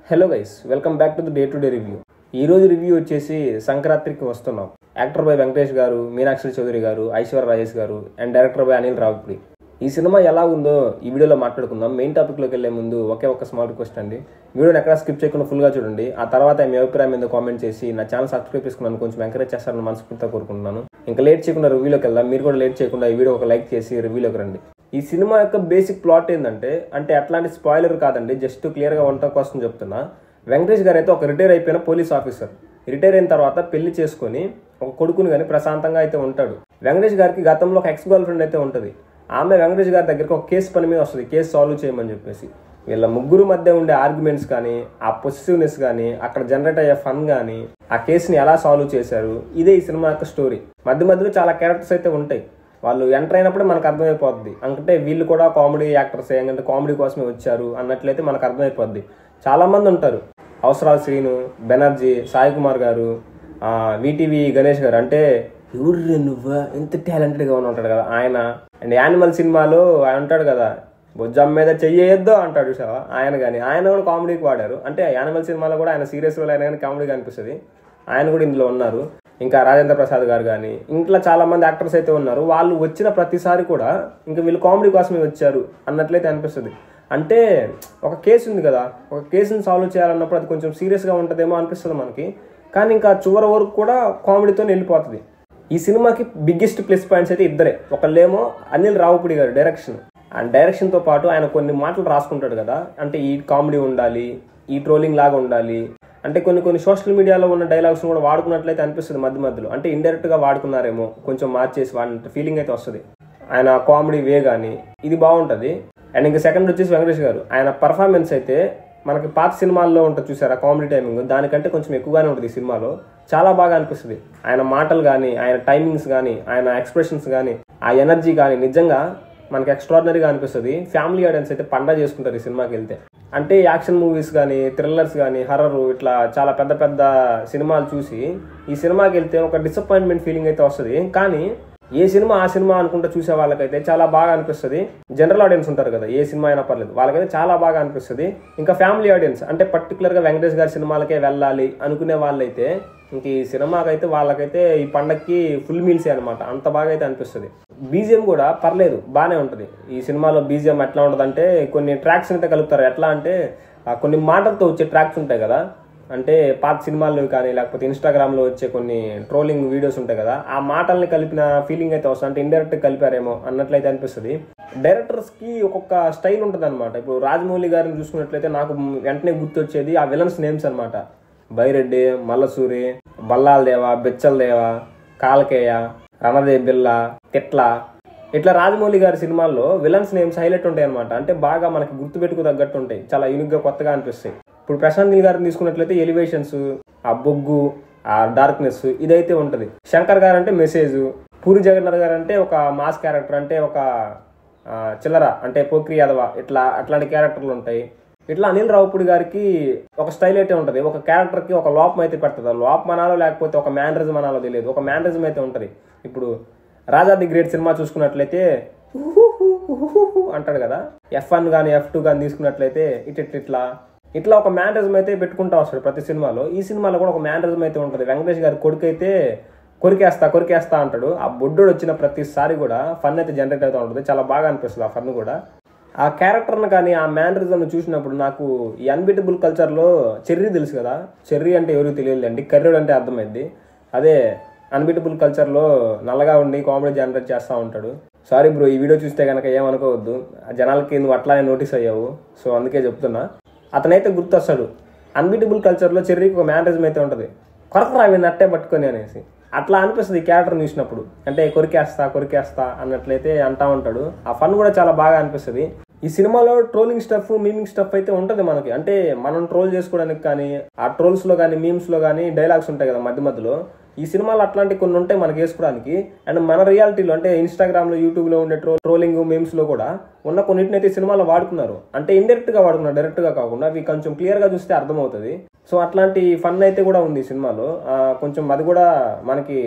Hello guys, welcome back to the day to day review. ఈ రోజు review వచ్చేసి సంక్రాంతికి వస్తున్నాం. యాక్టర్ బై వెంకటేష్ గారు, మీనాక్షి చౌదరి గారు, ఐశ్వర్య రాజేష్ గారు and director by Anil Ravipudi. ఈ సినిమా ఎలా ఉందో ఈ వీడియోలో మాట్లాడుకుందాం. మెయిన్ టాపిక్లోకి వెళ్లే ముందు ఒక్క స్మాల్ రిక్వెస్ట్ అండి. వీడియోని ఎక్కడ స్కిప్ చేయకుండా ఫుల్గా చూడండి. ఆ తర్వాత మీ అభిప్రాయం మీద కామెంట్ చేసి నా ఛానల్ సబ్స్క్రైబ్ చేసుకున్నాను కొంచెం ఎంకరేజ్ చేస్తారని మనస్ఫూర్తిగా కోరుకుంటున్నాను. ఇంకా లేట్ చేయకుండా రివ్యూలోకి వెళ్దాం. మీరు కూడా లేట్ చేయకుండా ఈ వీడియో ఒక లైక్ చేసి రివ్యూలోకి రండి. ఈ సినిమా యొక్క బేసిక్ ప్లాట్ ఏంటంటే అట్లాంటి స్పాయిలర్ కాదండి, జస్ట్ క్లియర్గా ఉండటం కోసం చెప్తున్నా. వెంకటేష్ గారు అయితే ఒక రిటైర్ అయిపోయిన పోలీస్ ఆఫీసర్. రిటైర్ అయిన తర్వాత పెళ్లి చేసుకుని ఒక కొడుకుని కానీ ప్రశాంతంగా అయితే ఉంటాడు. వెంకటేష్ గారికి గతంలో ఒక ఎక్స్ గర్ల్ ఫ్రెండ్ అయితే ఉంటుంది. ఆమె వెంకటేష్ గారి దగ్గరికి ఒక కేసు పని మీద వస్తుంది, కేసు సాల్వ్ చేయమని చెప్పేసి. వీళ్ళ ముగ్గురు మధ్య ఉండే ఆర్గ్యుమెంట్స్ కానీ, ఆ పొసిటివ్నెస్ కానీ, అక్కడ జనరేట్ అయ్యే ఫన్ కానీ, ఆ కేసుని ఎలా సాల్వ్ చేశారు, ఇదే ఈ సినిమా యొక్క స్టోరీ. మధ్యలో చాలా క్యారెక్టర్స్ అయితే ఉంటాయి. వాళ్ళు ఎంటర్ అయినప్పుడే మనకు అర్థమైపోద్ది, అంటే వీళ్ళు కూడా కామెడీ యాక్టర్స్, ఏంటంటే కామెడీ కోసమే వచ్చారు అన్నట్లయితే మనకు అర్థమైపోద్ది. చాలా మంది ఉంటారు. అవసరాల శ్రీను, బెనర్జీ, సాయి కుమార్ గారు, వీటీవీ గణేష్ గారు, అంటే ఎవరు నువ్వు ఎంత టాలెంటెడ్గా ఉంటాడు కదా ఆయన. అండ్ యానిమల్ సినిమాలో ఆయన ఉంటాడు కదా, బొజ్జం మీద చెయ్యొద్దు అంటాడు చూసావా, ఆయన కూడా కామెడీకి వాడారు. అంటే యానిమల్ సినిమాలో కూడా ఆయన సీరియస్ రోల్ అయినా కానీ కామెడీగా అనిపిస్తుంది. ఆయన కూడా ఇందులో ఉన్నారు. ఇంకా రాజేంద్ర ప్రసాద్ గారు కానీ ఇంట్లో చాలా మంది యాక్టర్స్ అయితే ఉన్నారు. వాళ్ళు వచ్చిన ప్రతిసారి కూడా ఇంకా వీళ్ళు కామెడీ కోసమే వచ్చారు అన్నట్లయితే అనిపిస్తుంది. అంటే ఒక కేసు ఉంది కదా, ఒక కేసుని సాల్వ్ చేయాలన్నప్పుడు అది కొంచెం సీరియస్గా ఉంటుందేమో అనిపిస్తుంది మనకి. కానీ ఇంకా చివరి వరకు కూడా కామెడీతో వెళ్ళిపోతుంది. ఈ సినిమాకి బిగ్గెస్ట్ ప్లస్ పాయింట్స్ అయితే ఇద్దరే. ఒకళ్ళేమో అనిల్ రావిపూడి గారు డైరెక్షన్. అండ్ డైరెక్షన్తో పాటు ఆయన కొన్ని మాటలు రాసుకుంటాడు కదా, అంటే ఈ కామెడీ ఉండాలి, ఈ ట్రోలింగ్ లాగా ఉండాలి, అంటే కొన్ని సోషల్ మీడియాలో ఉన్న డైలాగ్స్ కూడా వాడుకున్నట్లయితే అనిపిస్తుంది మధ్యలో. అంటే ఇండైరెక్ట్గా వాడుకున్నారేమో, కొంచెం మార్చేసి వాడిన ఫీలింగ్ అయితే వస్తుంది. ఆయన కామెడీ వే కానీ ఇది బాగుంటుంది. అండ్ ఇంకా సెకండ్ వచ్చేసి వెంకటేష్ గారు. ఆయన పర్ఫార్మెన్స్ అయితే మనకి పాత సినిమాల్లో ఉంటుంది చూసారా కామెడీ టైమింగ్, దానికంటే కొంచెం ఎక్కువగానే ఉంటుంది ఈ సినిమాలో. చాలా బాగా అనిపిస్తుంది. ఆయన మాటలు కానీ, ఆయన టైమింగ్స్ కానీ, ఆయన ఎక్స్ప్రెషన్స్ కానీ, ఆ ఎనర్జీ కానీ నిజంగా మనకి ఎక్స్ట్రాడినరీగా అనిపిస్తుంది. ఫ్యామిలీ ఆడియన్స్ అయితే పండగ చేసుకుంటారు ఈ సినిమాకి వెళ్తే. అంటే యాక్షన్ మూవీస్ కానీ, థ్రిల్లర్స్ కానీ, హర్రర్, ఇట్లా చాలా పెద్ద సినిమాలు చూసి ఈ సినిమాకి వెళ్తే ఒక డిసప్పాయింట్మెంట్ ఫీలింగ్ అయితే వస్తుంది. కానీ ఏ సినిమా ఆ సినిమా అనుకుంటా చూసే వాళ్ళకైతే చాలా బాగా అనిపిస్తుంది. జనరల్ ఆడియన్స్ ఉంటారు కదా, ఏ సినిమా అయినా పర్లేదు, వాళ్ళకైతే చాలా బాగా అనిపిస్తుంది. ఇంకా ఫ్యామిలీ ఆడియన్స్, అంటే పర్టికులర్గా వెంకటేష్ గారి సినిమాలకే వెళ్ళాలి అనుకునే వాళ్ళైతే ఇంక ఈ సినిమాకైతే వాళ్ళకైతే ఈ పండక్కి ఫుల్ మీల్సే అనమాట. అంత బాగా అయితే అనిపిస్తుంది. బీజిఎం కూడా పర్లేదు, బాగానే ఉంటుంది. ఈ సినిమాలో బీజిఎం ఎట్లా ఉంటుందంటే కొన్ని ట్రాక్స్ అయితే కలుపుతారు. ఎట్లా అంటే కొన్ని మాటలతో వచ్చే ట్రాక్స్ ఉంటాయి కదా, అంటే పాత సినిమాల్లో కానీ లేకపోతే ఇన్స్టాగ్రామ్లో వచ్చే కొన్ని ట్రోలింగ్ వీడియోస్ ఉంటాయి కదా, ఆ మాటల్ని కలిపిన ఫీలింగ్ అయితే వస్తుంది. అంటే ఇండైరెక్ట్గా కలిపారేమో అన్నట్లయితే అనిపిస్తుంది. డైరెక్టర్స్కి ఒక్కొక్క స్టైల్ ఉంటుంది అనమాట. ఇప్పుడు రాజమౌళి గారిని చూసుకున్నట్లయితే నాకు వెంటనే గుర్తొచ్చేది ఆ విలన్స్ నేమ్స్ అనమాట. బైరెడ్డి, మల్లసూరి, బల్లాలదేవ, బెచ్చలదేవ, కాలకేయ, రణదే బిల్ల, తిట్ల, ఇట్లా రాజమౌళి గారి సినిమాల్లో విలన్స్ నేమ్స్ హైలైట్ ఉంటాయి అనమాట. అంటే బాగా మనకి గుర్తుపెట్టుకు తగ్గట్టు ఉంటాయి, చాలా యూనిక్గా కొత్తగా అనిపిస్తాయి. ఇప్పుడు ప్రశాంత్ నీల్ గారిని తీసుకున్నట్లయితే ఎలివేషన్స్, ఆ బొగ్గు, ఆ డార్క్నెస్ ఇదైతే ఉంటుంది. శంకర్ గారు అంటే మెసేజ్, పూరి జగన్నాథ్ గారు అంటే ఒక మాస్ క్యారెక్టర్, అంటే ఒక చిల్లర, అంటే పోక్రి యాదవ, అట్లాంటి క్యారెక్టర్లు ఉంటాయి. ఇట్లా అనిల్ రావిపూడి గారికి ఒక స్టైల్ అయితే ఉంటుంది. ఒక క్యారెక్టర్కి ఒక లోపం అయితే పెడుతుంది. లోపం అనాలో లేకపోతే ఒక మ్యానరిజం అనాలో తెలియదు, ఒక మ్యానరిజం అయితే ఉంటుంది. ఇప్పుడు రాజా ది గ్రేట్ సినిమా చూసుకున్నట్లయితే అంటాడు కదా, F1 కానీ F2 కానీ తీసుకున్నట్లయితే ఇట్లా ఒక మ్యానరిజం అయితే పెట్టుకుంటా వస్తాడు ప్రతి సినిమాలో. ఈ సినిమాలో కూడా ఒక మ్యానరిజం అయితే ఉంటుంది. వెంకటేష్ గారి కొడుకు అయితే కొరికేస్తా అంటాడు. ఆ బొడ్డోడు వచ్చిన ప్రతిసారి కూడా ఫన్ అయితే జనరేట్ అవుతూ ఉంటుంది. చాలా బాగా అనిపిస్తుంది ఆ ఫన్ కూడా. ఆ క్యారెక్టర్ని కానీ ఆ మ్యానరిజంను చూసినప్పుడు నాకు ఈ అన్బీటబుల్ కల్చర్లో చెర్రీ తెలుసు కదా, చెర్రీ అంటే ఎవరికి తెలియదు అండి, కర్రోడు అంటే అర్థమైంది. అదే అన్బీటబుల్ కల్చర్లో నల్లగా ఉండి కామెడీ జనరేట్ చేస్తూ ఉంటాడు. సారీ బ్రో, ఈ వీడియో చూస్తే కనుక ఏమనుకోవద్దు, జనాలకి నువ్వు అట్లానే నోటీస్ అయ్యావు, సో అందుకే చెప్తున్నా. అతనైతే గుర్తొస్తాడు. అన్బీటబుల్ కల్చర్లో చెర్రీకి ఒక మ్యానరిజం అయితే ఉంటుంది, కొరకరా అవి నట్టే పట్టుకొని అనేసి. అట్లా అనిపిస్తుంది ఈ క్యారెక్టర్ చూసినప్పుడు. అంటే కొరికేస్తా అన్నట్లయితే అంటా ఉంటాడు. ఆ ఫన్ కూడా చాలా బాగా అనిపిస్తుంది. ఈ సినిమాలో ట్రోలింగ్ స్టఫ్, మీమింగ్ స్టఫ్ అయితే ఉంటుంది మనకి. అంటే మనం ట్రోల్ చేసుకోవడానికి కానీ, ఆ ట్రోల్స్లో కానీ, మీమ్స్లో కానీ డైలాగ్స్ ఉంటాయి కదా మధ్యలో. ఈ సినిమాలో అట్లాంటి కొన్ని ఉంటాయి మనకి వేసుకోవడానికి. అండ్ మన రియాలిటీలో, అంటే ఇన్స్టాగ్రామ్లో, యూట్యూబ్లో ఉండే ట్రోలింగ్ మీమ్స్లో కూడా ఉన్న కొన్నిటిని అయితే సినిమాలో వాడుకున్నారు. అంటే ఇండైరెక్ట్గా వాడుకున్నారు, డైరెక్ట్గా కాకుండా. అవి కొంచెం క్లియర్గా చూస్తే అర్థమవుతుంది. సో అట్లాంటి ఫన్ అయితే కూడా ఉంది ఈ సినిమాలో. కొంచెం అది కూడా మనకి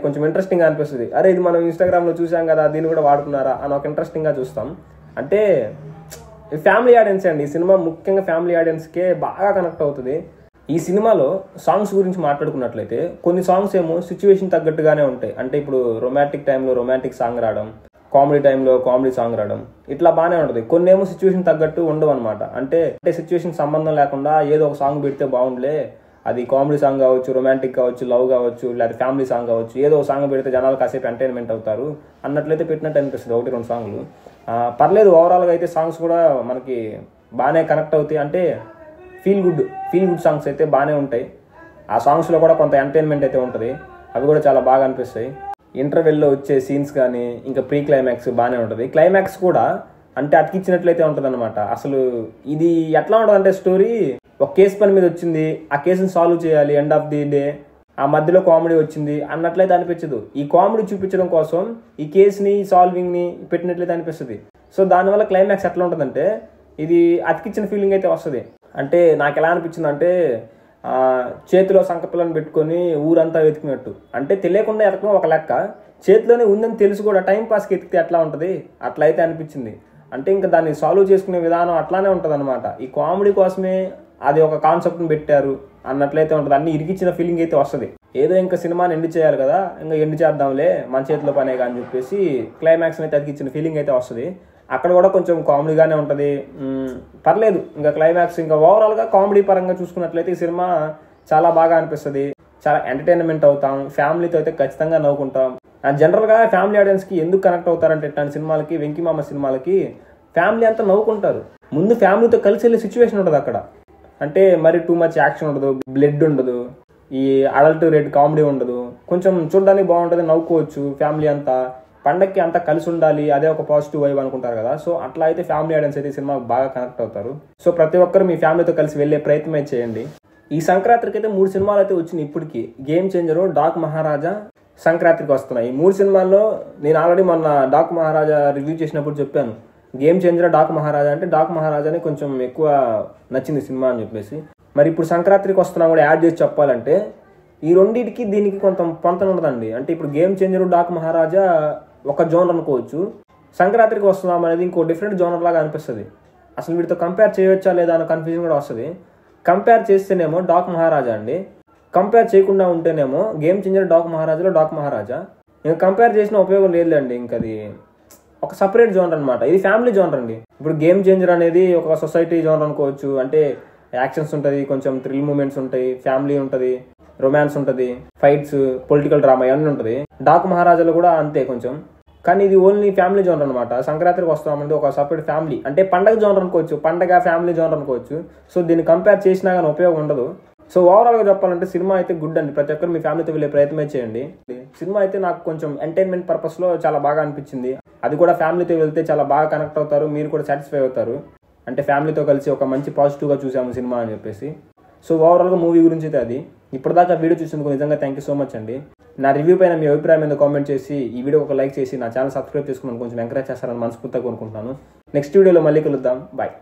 కొంచెం ఇంట్రెస్టింగ్గా అనిపిస్తుంది. ఇది మనం ఇన్స్టాగ్రామ్లో చూసాం కదా, దీన్ని కూడా వాడుకున్నారా అని ఒక ఇంట్రెస్టింగ్గా చూస్తాం. అంటే ఫ్యామిలీ ఆడియన్స్ అండి. ఈ సినిమా ముఖ్యంగా ఫ్యామిలీ ఆడియన్స్కే బాగా కనెక్ట్ అవుతుంది. ఈ సినిమాలో సాంగ్స్ గురించి మాట్లాడుకున్నట్లయితే కొన్ని సాంగ్స్ ఏమో సిచ్యువేషన్ తగ్గట్టుగానే ఉంటాయి. అంటే ఇప్పుడు రొమాంటిక్ టైంలో రొమాంటిక్ సాంగ్ రావడం, కామెడీ టైంలో కామెడీ సాంగ్ రావడం, ఇట్లా బాగానే ఉంటుంది. కొన్ని ఏమో సిచ్యువేషన్ తగ్గట్టు ఉండవు అనమాట. అంటే సిచ్యువేషన్ సంబంధం లేకుండా ఏదో ఒక సాంగ్ పెడితే బాగుండలే, అది కామెడీ సాంగ్ కావచ్చు, రొమాంటిక్ కావచ్చు, లవ్ కావచ్చు, లేదా ఫ్యామిలీ సాంగ్ కావచ్చు, ఏదో ఒక సాంగ్ పెడితే జనాలు కాసేపు ఎంటర్టైన్మెంట్ అవుతారు అన్నట్లయితే పెట్టినట్టు అనిపిస్తుంది 1-2 సాంగ్లు. పర్లేదు, ఓవరాల్గా అయితే సాంగ్స్ కూడా మనకి బాగానే కనెక్ట్ అవుతాయి. అంటే ఫీల్ గుడ్ సాంగ్స్ అయితే బాగానే ఉంటాయి. ఆ సాంగ్స్లో కూడా కొంత ఎంటర్టైన్మెంట్ అయితే ఉంటుంది. అవి కూడా చాలా బాగా అనిపిస్తాయి. ఇంటర్వెల్లో వచ్చే సీన్స్ కానీ ఇంకా ప్రీ క్లైమాక్స్ బాగానే ఉంటుంది. క్లైమాక్స్ కూడా అంటే అతికిచ్చినట్లయితే ఉంటుంది అనమాట. అసలు ఇది ఎట్లా ఉంటుంది అంటే స్టోరీ ఒక కేసు పని మీద వచ్చింది, ఆ కేసుని సాల్వ్ చేయాలి ఎండ్ ఆఫ్ ది డే, ఆ మధ్యలో కామెడీ వచ్చింది అన్నట్లయితే అనిపించదు. ఈ కామెడీ చూపించడం కోసం ఈ కేసుని సాల్వింగ్ని పెట్టినట్లయితే అనిపిస్తుంది. సో దానివల్ల క్లైమాక్స్ ఎట్లా ఉంటుందంటే ఇది అతికిచ్చిన ఫీలింగ్ అయితే వస్తుంది. అంటే నాకు ఎలా అనిపించింది అంటే చేతిలో సంకపిల్లని పెట్టుకొని ఊరంతా వెతికినట్టు. అంటే తెలియకుండా ఎతకడం ఒక లెక్క, చేతిలోనే ఉందని తెలుసు కూడా టైం పాస్కి ఎతికితే ఎట్లా ఉంటుంది అట్లా అయితే అనిపించింది. అంటే ఇంకా దాన్ని సాల్వ్ చేసుకునే విధానం అట్లానే ఉంటుంది అనమాట. ఈ కామెడీ కోసమే అది ఒక కాన్సెప్ట్ని పెట్టారు అన్నట్లయితే ఉంటుంది. అన్ని ఇరికిచ్చిన ఫీలింగ్ అయితే వస్తుంది. ఏదో ఇంకా సినిమాని ఎండ్ చేయాలి కదా, ఇంకా ఎండ్ చేద్దాంలే మన చేతిలో పనే అని చెప్పేసి క్లైమాక్స్ని అయితే అతికిచ్చిన ఫీలింగ్ అయితే వస్తుంది. అక్కడ కూడా కొంచెం కామెడీగానే ఉంటుంది. పర్లేదు, ఇంకా క్లైమాక్స్ ఇంకా ఓవరాల్గా కామెడీ పరంగా చూసుకున్నట్లయితే ఈ సినిమా చాలా బాగా అనిపిస్తుంది. చాలా ఎంటర్టైన్మెంట్ అవుతాం. ఫ్యామిలీతో అయితే ఖచ్చితంగా నవ్వుకుంటాం. జనరల్గా ఫ్యామిలీ ఆడియన్స్కి ఎందుకు కనెక్ట్ అవుతారంటే ఇట్లాంటి సినిమాలకి, వెంకీమామ సినిమాలకి ఫ్యామిలీ అంతా నవ్వుకుంటారు. ముందు ఫ్యామిలీతో కలిసి వెళ్ళే సిచ్యువేషన్ ఉంటుంది అక్కడ. అంటే మరి టూ మచ్ యాక్షన్ ఉండదు, బ్లడ్ ఉండదు, ఈ అడల్ట్ రేట్ కామెడీ ఉండదు. కొంచెం చూడడానికి బాగుంటుంది, నవ్వుకోవచ్చు. ఫ్యామిలీ అంతా పండక్కి అంతా కలిసి ఉండాలి, అదే ఒక పాజిటివ్ వైబ్ అనుకుంటారు కదా. సో అట్లా అయితే ఫ్యామిలీ ఆడియన్స్ అయితే సినిమాకి బాగా కనెక్ట్ అవుతారు. సో ప్రతి ఒక్కరు మీ ఫ్యామిలీతో కలిసి వెళ్ళే ప్రయత్నం అయితే చేయండి. ఈ సంక్రాంతికి అయితే 3 సినిమాలు అయితే వచ్చినాయి ఇప్పటికి. గేమ్ చేంజరు, డాక్ మహారాజా, సంక్రాంతికి వస్తున్నాయి. ఈ 3 సినిమాల్లో నేను ఆల్రెడీ మొన్న డాక్ మహారాజా రివ్యూ చేసినప్పుడు చెప్పాను, గేమ్ చేంజర్, డాక్ మహారాజా అంటే డాక్ మహారాజాని కొంచెం ఎక్కువ నచ్చింది సినిమా అని చెప్పేసి. మరి ఇప్పుడు సంక్రాంతికి వస్తున్నా కూడా యాడ్ చేసి చెప్పాలంటే ఈ రెండింటికి దీనికి కొంత పొంతన ఉండదండి. అంటే ఇప్పుడు గేమ్ చేంజర్, డాక్ మహారాజా ఒక జోనర్ అనుకోవచ్చు, సంక్రాంతికి వస్తున్నాం అనేది ఇంకో డిఫరెంట్ జోనర్ లాగా అనిపిస్తుంది. అసలు వీటితో కంపేర్ చేయవచ్చా లేదా అన్న కన్ఫ్యూజన్ కూడా వస్తుంది. కంపేర్ చేస్తేనేమో డాక్ మహారాజా అండి, కంపేర్ చేయకుండా ఉంటేనేమో గేమ్ చేంజర్, డాక్ మహారాజాలో డాక్ మహారాజా. ఇంకా కంపేర్ చేసిన ఉపయోగం లేదండి. ఇంకా అది ఒక సపరేట్ జోనర్ అనమాట. ఇది ఫ్యామిలీ జోనర్ అండి. ఇప్పుడు గేమ్ చేంజర్ అనేది ఒక సొసైటీ జోనర్ అనుకోవచ్చు. అంటే యాక్షన్స్ ఉంటుంది, కొంచెం థ్రిల్ మూమెంట్స్ ఉంటాయి, ఫ్యామిలీ ఉంటుంది, రొమాన్స్ ఉంటుంది, ఫైట్స్, పొలిటికల్ డ్రామా ఇవన్నీ ఉంటుంది. డాక్ మహారాజాలో కూడా అంతే కొంచెం. కానీ ఇది ఓన్లీ ఫ్యామిలీ జోనర్ అనమాట. సంక్రాంతికి వస్తామంటే ఒక సపరేట్ ఫ్యామిలీ, అంటే పండగ జోనర్ అనుకోవచ్చు, పండగ ఫ్యామిలీ జోనర్ అనుకోవచ్చు. సో దీన్ని కంపేర్ చేసినా కానీ ఉపయోగం ఉండదు. సో ఓవరాల్గా చెప్పాలంటే సినిమా అయితే గుడ్ అండి. ప్రతి ఒక్కరు మీ ఫ్యామిలీతో వెళ్ళే ప్రయత్నం చేయండి. సినిమా అయితే నాకు కొంచెం ఎంటర్టైన్మెంట్ పర్పస్లో చాలా బాగా అనిపించింది. అది కూడా ఫ్యామిలీతో వెళ్తే చాలా బాగా కనెక్ట్ అవుతారు, మీరు కూడా సాటిస్ఫై అవుతారు. అంటే ఫ్యామిలీతో కలిసి ఒక మంచి పాజిటివ్గా చూసాము సినిమా అని చెప్పేసి. సో ఓవరాల్గా మూవీ గురించి అయితే అది. ఇప్పటిదాకా వీడియో చూసినందుకు నిజంగా థ్యాంక్ యూ సో మచ్ అండి. నా రివ్యూ పైన మీ అభిప్రాయం మీద కామెంట్ చేసి ఈ వీడియో ఒక లైక్ చేసి నా ఛానల్ సబ్స్క్రైబ్ చేసుకుని కొంచెం ఎంకరేజ్ చేస్తారని మనస్ఫూర్తిగా కోరుకుంటున్నాను. నెక్స్ట్ వీడియోలో మళ్ళీ కలుద్దాం. బాయ్.